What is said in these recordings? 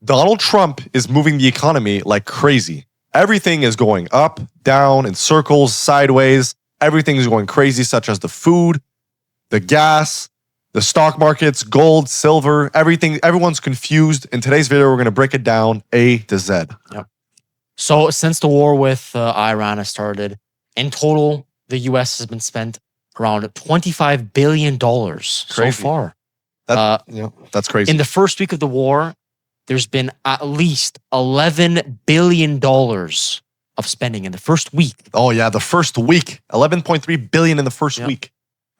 Donald Trump is moving the economy like crazy. Everything is going up, down, in circles, sideways. Everything is going crazy, such as the food, the gas, the stock markets, gold, silver, everything. Everyone's confused. In today's video, we're going to break it down A to Z. Yep. So since the war with Iran has started, in total, the U.S. has been spent around $25 billion so far. That's crazy. In the first week of the war, there's been at least $11 billion of spending in the first week. Oh yeah, the first week. 11.3 billion in the first week.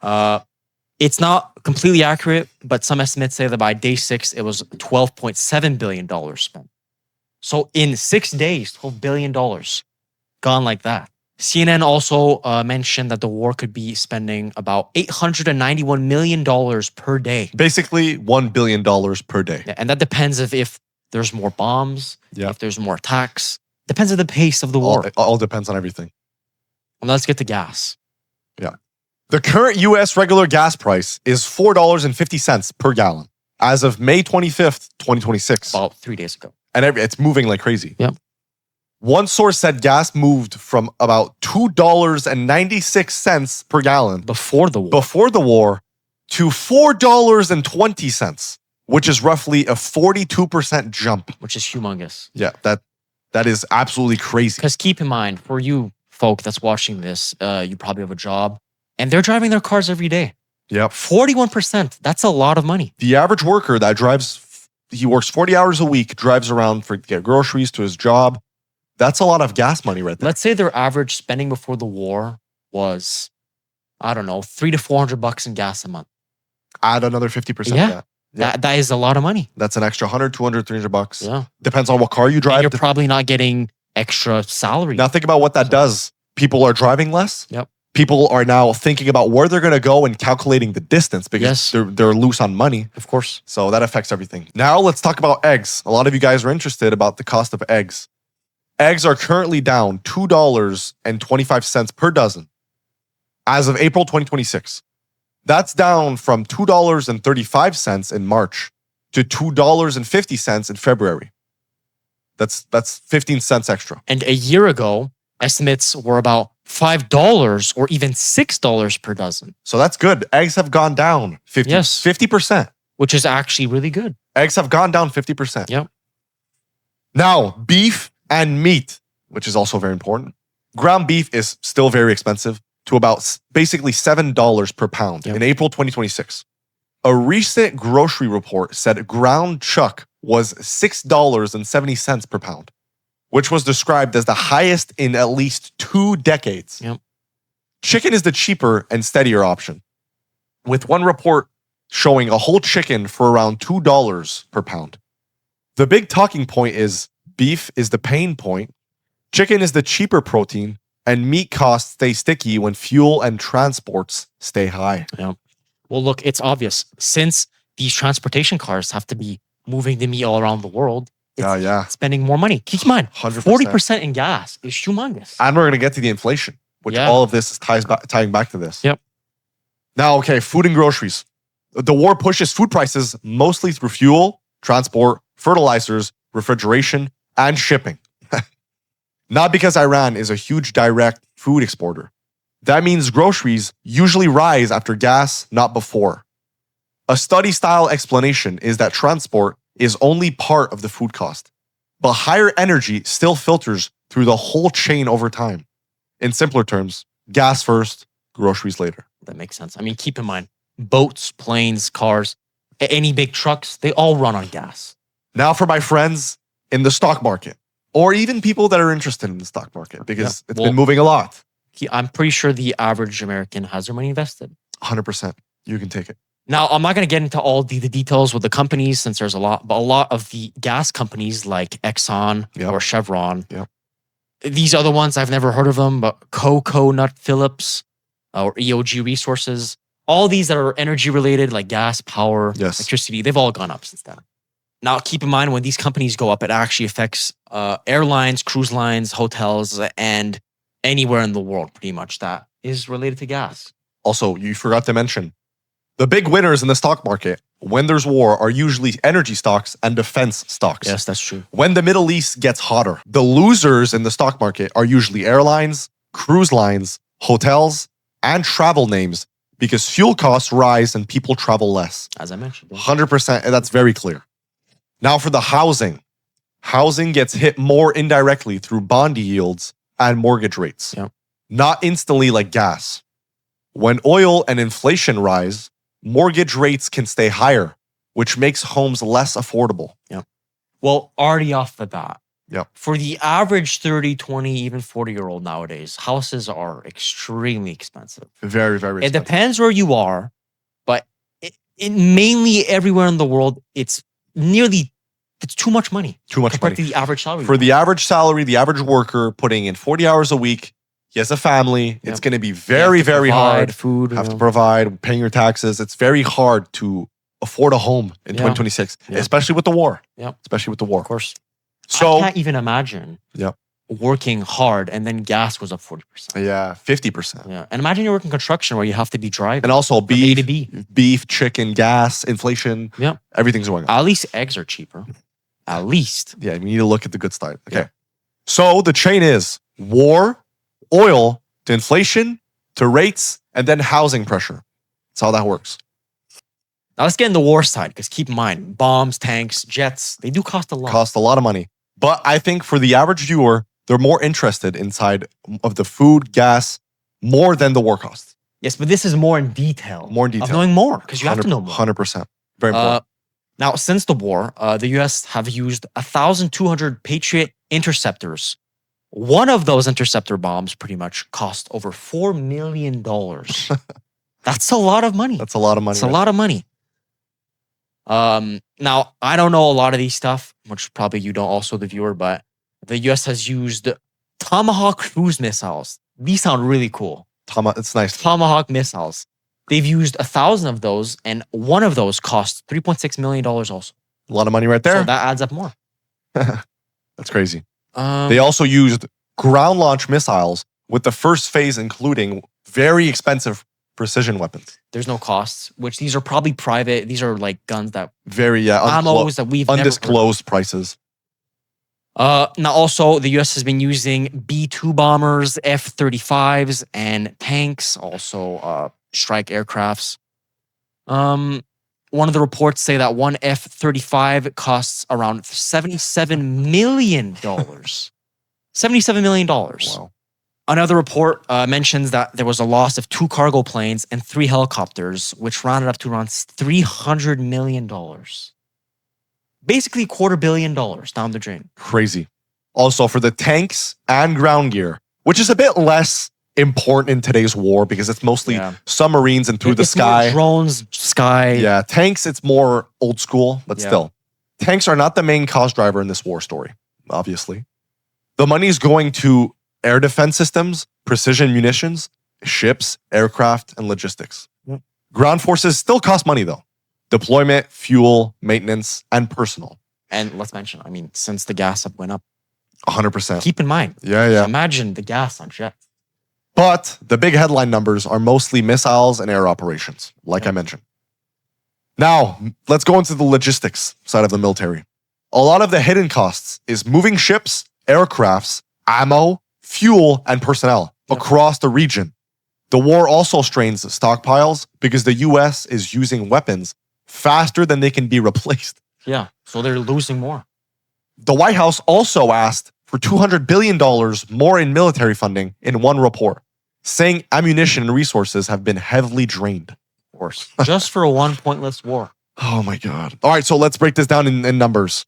It's not completely accurate, but some estimates say that by day 6, it was $12.7 billion spent. So in 6 days, $12 billion gone like that. CNN also mentioned that the war could be spending about $891 million per day. Basically, $1 billion per day. Yeah, and that depends if there's more bombs, if there's more attacks. Depends on the pace of the war. It all depends on everything. And let's get to gas. Yeah. The current U.S. regular gas price is $4.50 per gallon as of May 25th, 2026. About 3 days ago. And it's moving like crazy. Yep. One source said gas moved from about $2.96 per gallon Before the war to $4.20, which is roughly a 42% jump. Which is humongous. Yeah, that is absolutely crazy. Because keep in mind, for you folk that's watching this, you probably have a job, and they're driving their cars every day. Yep. 41%, that's a lot of money. The average worker that he works 40 hours a week, drives around to get groceries to his job. That's a lot of gas money right there. Let's say their average spending before the war was, I don't know, $300 to $400 in gas a month. Add another 50% Yeah. of that. Yeah. That is a lot of money. That's an extra $100, $200, $300. Yeah. Depends on what car you drive. And you're probably not getting extra salary. Now think about what that does. People are driving less. Yep. People are now thinking about where they're going to go and calculating the distance because they're loose on money. Of course. So that affects everything. Now let's talk about eggs. A lot of you guys are interested about the cost of eggs. Eggs are currently down $2.25 per dozen as of April 2026. That's down from $2.35 in March to $2.50 in February. That's 15 cents extra. And a year ago, estimates were about $5 or even $6 per dozen. So that's good. Eggs have gone down 50%. Which is actually really good. Eggs have gone down 50%. Yep. Now, beef and meat, which is also very important. Ground beef is still very expensive to about basically $7 per pound in April 2026. A recent grocery report said ground chuck was $6.70 per pound, which was described as the highest in at least 2 decades. Yep. Chicken is the cheaper and steadier option, with one report showing a whole chicken for around $2 per pound. The big talking point is beef is the pain point, chicken is the cheaper protein, and meat costs stay sticky when fuel and transports stay high. Yeah. Well, look, it's obvious. Since these transportation cars have to be moving the meat all around the world, it's spending more money. Keep in mind, 100%. 40% in gas is humongous. And we're going to get to the inflation, which all of this is tying back to this. Yep. Now, okay, food and groceries. The war pushes food prices mostly through fuel, transport, fertilizers, refrigeration, and shipping. Not because Iran is a huge direct food exporter. That means groceries usually rise after gas, not before. A study-style explanation is that transport is only part of the food cost, but higher energy still filters through the whole chain over time. In simpler terms, gas first, groceries later. That makes sense. I mean, keep in mind, boats, planes, cars, any big trucks, they all run on gas. Now for my friends in the stock market, or even people that are interested in the stock market, because it's been moving a lot. I'm pretty sure the average American has their money invested. 100%. You can take it. Now, I'm not going to get into all the details with the companies since there's a lot, but a lot of the gas companies like Exxon or Chevron, these other ones, I've never heard of them, but Coconut Phillips or EOG Resources, all these that are energy related like gas, power, electricity, they've all gone up since then. Now, keep in mind, when these companies go up, it actually affects airlines, cruise lines, hotels, and anywhere in the world, pretty much, that is related to gas. Also, you forgot to mention, The big winners in the stock market when there's war are usually energy stocks and defense stocks. Yes, that's true. When the Middle East gets hotter, the losers in the stock market are usually airlines, cruise lines, hotels, and travel names because fuel costs rise and people travel less. As I mentioned. 100%, and that's very clear. Now for the housing. Housing gets hit more indirectly through bond yields and mortgage rates. Yeah. Not instantly like gas. When oil and inflation rise, mortgage rates can stay higher, which makes homes less affordable. Well, already off the bat. Yeah. For the average 30, 20, even 40-year-old nowadays, houses are extremely expensive. Very, very It expensive. depends where you are, but mainly everywhere in the world, it's too much money. Too much compared money. to the average salary. For the average salary, the average worker putting in 40 hours a week, he has a family, it's going to be very, very hard. Food. Have to provide, paying your taxes. It's very hard to afford a home in 2026, especially with the war. Yeah. Especially with the war. Of course. So I can't even imagine working hard and then gas goes up 40%. Yeah, 50%. Yeah. And imagine you're working construction where you have to be driving. And also from A to B. beef, chicken, gas, inflation. Yeah. Everything's going up. At least eggs are cheaper. At least. Yeah, we need to look at the good side. Okay. So the chain is war, oil, to inflation, to rates, and then housing pressure. That's how that works. Now let's get in the war side, because keep in mind, bombs, tanks, jets, they do cost a lot. Cost a lot of money. But I think for the average viewer, they're more interested inside of the food, gas, more than the war costs. Yes, but this is more in detail. More in detail. Of knowing more, because you have to know more. 100%. Very important. Now, since the war, the US have used 1,200 Patriot interceptors. One of those interceptor bombs pretty much cost over $4 million. That's a lot of money. That's a lot of money. It's a lot of money. Now, I don't know a lot of these stuff, which probably you don't also, the viewer, but the US has used Tomahawk cruise missiles. These sound really cool. It's nice. Tomahawk missiles. They've used 1,000 of those, and one of those cost $3.6 million also. A lot of money right there. So that adds up more. That's crazy. They also used ground launch missiles with the first phase including very expensive precision weapons. There's no costs, which these are probably private. These are like guns that ammos that we've undisclosed prices. Now also the US has been using B-2 bombers, F-35s, and tanks, also strike aircrafts. One of the reports say that one F-35 costs around $77 million. $77 million. Wow. Another report mentions that there was a loss of 2 cargo planes and 3 helicopters, which rounded up to around $300 million. Basically $250 million down the drain. Crazy. Also for the tanks and ground gear, which is a bit less important in today's war because it's mostly submarines and through the sky. More drones, sky. Yeah, tanks, it's more old school, but still. Tanks are not the main cost driver in this war story, obviously. The money is going to air defense systems, precision munitions, ships, aircraft, and logistics. Yep. Ground forces still cost money though. Deployment, fuel, maintenance, and personal. And let's mention, I mean, since the gas up went up. 100%. Keep in mind. Yeah. Imagine the gas on jets. But the big headline numbers are mostly missiles and air operations, like I mentioned. Now, let's go into the logistics side of the military. A lot of the hidden costs is moving ships, aircrafts, ammo, fuel, and personnel across the region. The war also strains stockpiles because the US is using weapons faster than they can be replaced. Yeah, so they're losing more. The White House also asked for $200 billion more in military funding in one report, saying ammunition and resources have been heavily drained. Of course. Just for one pointless war. Oh my God. All right, so let's break this down in numbers.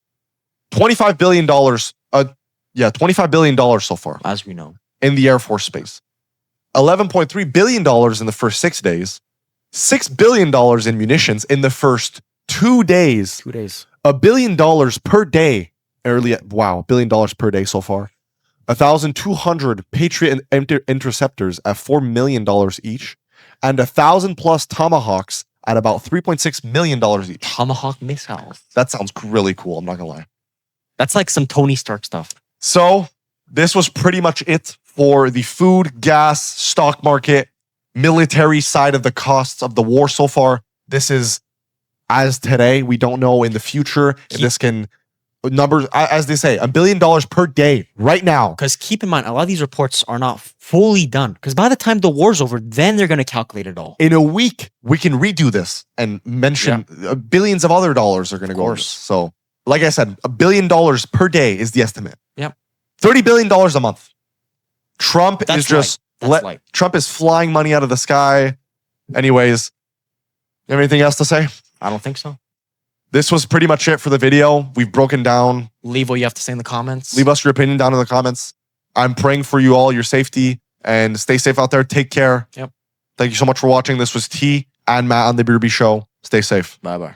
$25 billion, $25 billion so far. As we know. In the Air Force space. $11.3 billion in the first 6 days. $6 billion in munitions in the first 2 days. 2 days. $1 billion per day. $1 billion per day so far. 1,200 Patriot interceptors at $4 million each. And 1,000 plus Tomahawks at about $3.6 million each. Tomahawk missiles. That sounds really cool, I'm not gonna lie. That's like some Tony Stark stuff. So, this was pretty much it for the food, gas, stock market, military side of the costs of the war so far. This is as today. We don't know in the future if this can numbers, as they say, $1 billion per day right now. Because keep in mind, a lot of these reports are not fully done. Because by the time the war's over, then they're going to calculate it all. In a week, we can redo this and mention billions of other dollars are going to go. So, like I said, $1 billion per day is the estimate. Yep. $30 billion a month. Trump is just Trump is flying money out of the sky. Anyways, you have anything else to say? I don't think so. This was pretty much it for the video. We've broken down. Leave what you have to say in the comments. Leave us your opinion down in the comments. I'm praying for you all, your safety, and stay safe out there. Take care. Yep. Thank you so much for watching. This was T and Matt on The Berube Show. Stay safe. Bye-bye.